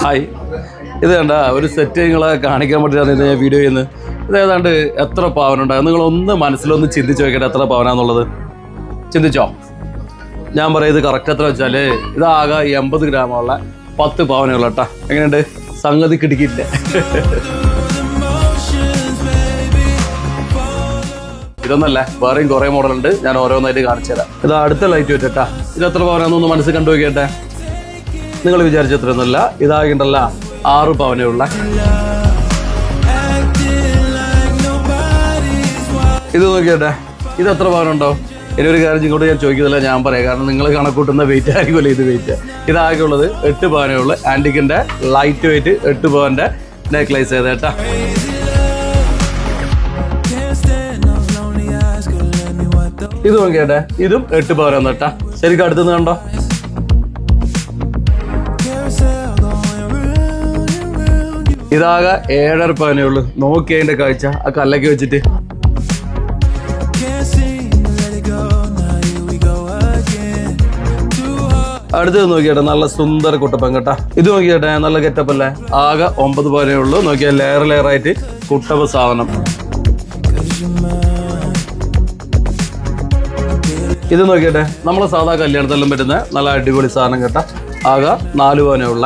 Hi, ഇത് കണ്ട ഒരു സെറ്റ് നിങ്ങളെ കാണിക്കാൻ വേണ്ടിയിട്ടാണ് ഇത് ഞാൻ വീഡിയോ ചെയ്യുന്നത്. ഇത് ഏതാണ്ട് എത്ര പവനുണ്ടാകും നിങ്ങളൊന്ന് മനസ്സിലൊന്ന് ചിന്തിച്ച് നോക്കിയിട്ട് എത്ര പവനാന്നുള്ളത് ചിന്തിച്ചോ. ഞാൻ പറയുന്നത് കറക്റ്റ് എത്ര വെച്ചാൽ ഇതാകെ 80 ഗ്രാമുള്ള 10 പവനുള്ള കേട്ടോ. എങ്ങനെയുണ്ട് സംഗതി കിടക്കില്ല. ഇതൊന്നല്ല, വേറെയും കുറേ മോഡലുണ്ട്. ഞാൻ ഓരോന്നായിട്ട് കാണിച്ചു തരാം. ഇത് അടുത്ത ലൈറ്റ് വെയിറ്റ് കേട്ടാ. ഇത് എത്ര പവനാന്നൊന്ന് മനസ്സിൽ കണ്ടു നോക്കിയട്ടെ. നിങ്ങൾ വിചാരിച്ചത്രയൊന്നുമല്ല, ഇതാകിണ്ടല്ല 6 പവനേ ഉള്ള. ഇത് നോക്കിയട്ടെ, ഇത് എത്ര പവനുണ്ടോ? ഇനി ഒരു കാര്യം ഇങ്ങോട്ട് ഞാൻ ചോദിക്കുന്നില്ല, ഞാൻ പറയാം. കാരണം നിങ്ങൾ കണക്കൂട്ടുന്ന വെയിറ്റ് ആയിരിക്കുമല്ലോ ഇത് വെയിറ്റ്. ഇതാകെ ഉള്ളത് 8 പവനേ ഉള്ളു. ആൻറ്റിക്കിൻ്റെ ലൈറ്റ് വെയിറ്റ് 8 പവൻ്റെ നെക്ലേസ് ചെയ്തേട്ടാ. ഇത് നോക്കിയേട്ടെ, ഇതും 8 പവനാണ് കേട്ടാ. ശരിക്കും അടുത്തുനിന്ന് കണ്ടോ. ഇതാകെ 7.5 പവനേ ഉള്ളു. നോക്കി അതിന്റെ കാഴ്ച ആ കല്ലൊക്കെ വെച്ചിട്ട്. അടുത്തത് നോക്കിയേട്ടെ, നല്ല സുന്ദര കുട്ടപ്പൻ കേട്ടാ. ഇത് നോക്കിയേട്ടെ, നല്ല ഗെറ്റപ്പ് അല്ലേ. ആകെ 9 പവനേ ഉള്ളു. നോക്കിയാൽ ലെയർ ആയിട്ട് കുട്ടപ്പ സാധനം. ഇത് നോക്കിയട്ടെ, നമ്മളെ സാധാ കല്യാണത്തെല്ലാം പറ്റുന്ന നല്ല അടിപൊളി സാധനം കേട്ടാ. ആകെ 4 പവനേ ഉള്ള.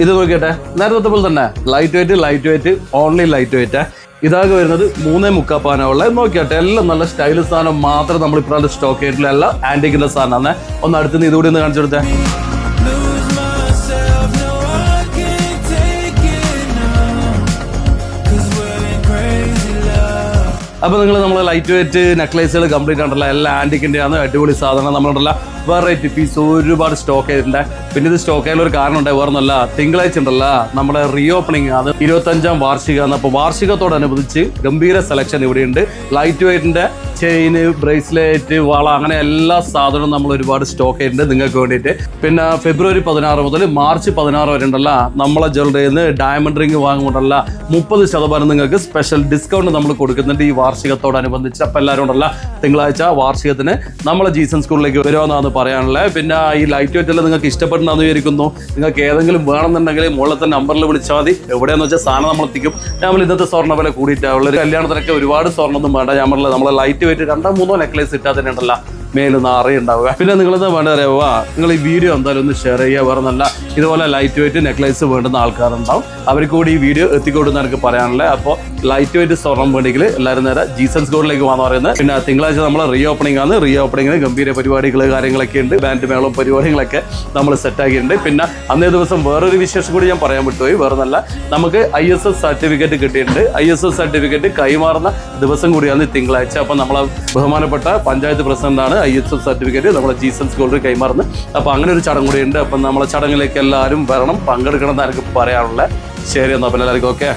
ഇത് നോക്കിയട്ടെ, നേരത്തെ പോലെ തന്നെ light weight only light weight. ഇതാകെ വരുന്നത് 3.25 പവനുള്ള. നോക്കിയാട്ടെ, എല്ലാം നല്ല സ്റ്റൈലിഷ് സാധനം മാത്രം നമ്മൾ ഇപ്പോഴത്തെ സ്റ്റോക്ക് ചെയ്തിട്ടില്ല. എല്ലാം ആന്റിക്കിന്റെ സാധനമാണ്. ഒന്ന് അടുത്തുനിന്ന് ഇതുകൂടി ഒന്ന് കാണിച്ചു കൊടുത്തേ. അപ്പോൾ നിങ്ങൾ നമ്മളെ ലൈറ്റ് വെയിറ്റ് നെക്ലേസുകൾ കംപ്ലീറ്റ് ഉണ്ടല്ലോ. എല്ലാം ആൻറ്റിക്കിൻ്റെ ആണ്. അടിപൊളി സാധനം നമ്മളുണ്ടല്ലോ. വെറൈറ്റി പീസ് ഒരുപാട് സ്റ്റോക്ക് ചെയ്തിട്ടുണ്ട്. പിന്നെ ഇത് സ്റ്റോക്ക് ചെയ്യാനുള്ള ഒരു കാരണം ഉണ്ട്, വേറെ ഒന്നുമല്ല. തിങ്കളാഴ്ച ഉണ്ടല്ലോ നമ്മുടെ റീ ഓപ്പണിംഗ് ആണ്. 25ാം വാർഷികമാണ്. അപ്പോൾ വാർഷികത്തോടനുബന്ധിച്ച് ഗംഭീര സെലക്ഷൻ ഇവിടെയുണ്ട്. ലൈറ്റ് വെയിറ്റിൻ്റെ ചെയിന്, ബ്രേസ്ലെറ്റ്, വള, അങ്ങനെ എല്ലാ സാധനവും നമ്മൾ ഒരുപാട് സ്റ്റോക്ക് ചെയ്തിട്ടുണ്ട് നിങ്ങൾക്ക് വേണ്ടിയിട്ട്. പിന്നെ ഫെബ്രുവരി 16 മുതൽ മാർച്ച് 16 വരെ ഉണ്ടല്ലോ നമ്മളെ ജ്വല്ലറിയിൽ നിന്ന് ഡയമണ്ട് റിംഗ് വാങ്ങുമ്പോഴല്ല 30% നിങ്ങൾക്ക് സ്പെഷ്യൽ ഡിസ്കൗണ്ട് നമ്മൾ കൊടുക്കുന്നുണ്ട് ഈ വാർഷികത്തോടനുബന്ധിച്ച്. അപ്പം എല്ലാവരും ഉണ്ടല്ലോ തിങ്കളാഴ്ച വാർഷികത്തിന് നമ്മളെ ജീസൺ സ്കൂളിലേക്ക് വരുമെന്നാണ് പറയാനുള്ളത്. പിന്നെ ഈ ലൈറ്റ് വെയിറ്റ് എല്ലാം നിങ്ങൾക്ക് ഇഷ്ടപ്പെടുന്നതെന്ന് വിചാരിക്കുന്നു. നിങ്ങൾക്ക് ഏതെങ്കിലും വേണമെന്നുണ്ടെങ്കിൽ മുകളിലത്തെ നമ്പറിൽ വിളിച്ചാൽ മതി. എവിടെയാണെന്ന് വെച്ചാൽ സാധനം നമ്മൾ എത്തിക്കും. നമ്മൾ ഇന്നത്തെ സ്വർണ്ണ വില കൂടിയിട്ടാവുള്ള ഒരു കല്യാണത്തിനൊക്കെ ഒരുപാട് സ്വർണ്ണമൊന്നും വേണ്ട. നമ്മളെ ലൈറ്റ് വെയിറ്റ് 2-3 നെക്ലേസ് ഇട്ടാൽ തന്നെ ഉണ്ടല്ലോ മേലൊന്ന് അറിയുണ്ടാവുക. പിന്നെ നിങ്ങളെന്താ വേണ്ട അറിയാവുക, നിങ്ങൾ ഈ വീഡിയോ എന്തായാലും ഒന്ന് ഷെയർ ചെയ്യുക. വേറെ നല്ല ഇതുപോലെ ലൈറ്റ് വെയിറ്റ് നെക്ലേസ് വേണ്ടുന്ന ആൾക്കാരുണ്ടാവും. അവർക്ക് കൂടി ഈ വീഡിയോ എത്തിക്കൊടുന്ന എനിക്ക് പറയാനുള്ളത്. അപ്പോൾ ലൈറ്റ് വെയിറ്റ് സ്വർണ്ണം വേണ്ടെങ്കിൽ എല്ലാവരും നേരെ ജീസൺ സ്കൂളിലേക്ക് വന്ന് പറയുന്നത്. പിന്നെ തിങ്കളാഴ്ച നമ്മൾ റീ ഓപ്പണിംഗ് ആണ്. റീ ഓപ്പണിങ്ങിന് ഗംഭീര പരിപാടികൾ കാര്യങ്ങളൊക്കെ ഉണ്ട്. ബാൻഡ് മേളവും പരിപാടികളൊക്കെ നമ്മൾ സെറ്റാക്കിയിട്ടുണ്ട്. പിന്നെ അന്നേ ദിവസം വേറൊരു വിശേഷം കൂടി ഞാൻ പറയാൻ വിട്ടുപോയി. വേറെ നല്ല നമുക്ക് ISS സർട്ടിഫിക്കറ്റ് കിട്ടിയിട്ടുണ്ട്. ISS സർട്ടിഫിക്കറ്റ് കൈമാറുന്ന ദിവസം കൂടിയാണ് തിങ്കളാഴ്ച. അപ്പം നമ്മളെ ബഹുമാനപ്പെട്ട പഞ്ചായത്ത് പ്രസിഡന്റാണ് ISS സർട്ടിഫിക്കറ്റ് നമ്മളെ ജീസൺ സ്കൂളിൽ കൈമാറുന്നത്. അപ്പോൾ അങ്ങനെ ഒരു ചടങ്ങ് കൂടിയുണ്ട്. അപ്പം നമ്മളെ ചടങ്ങിലേക്ക് എല്ലാവരും വരണം, പങ്കെടുക്കണം എന്ന് എനിക്ക് പറയാനുള്ളത്. ശരി എന്നാൽ പിന്നെ എല്ലാവർക്കും ഓക്കെ.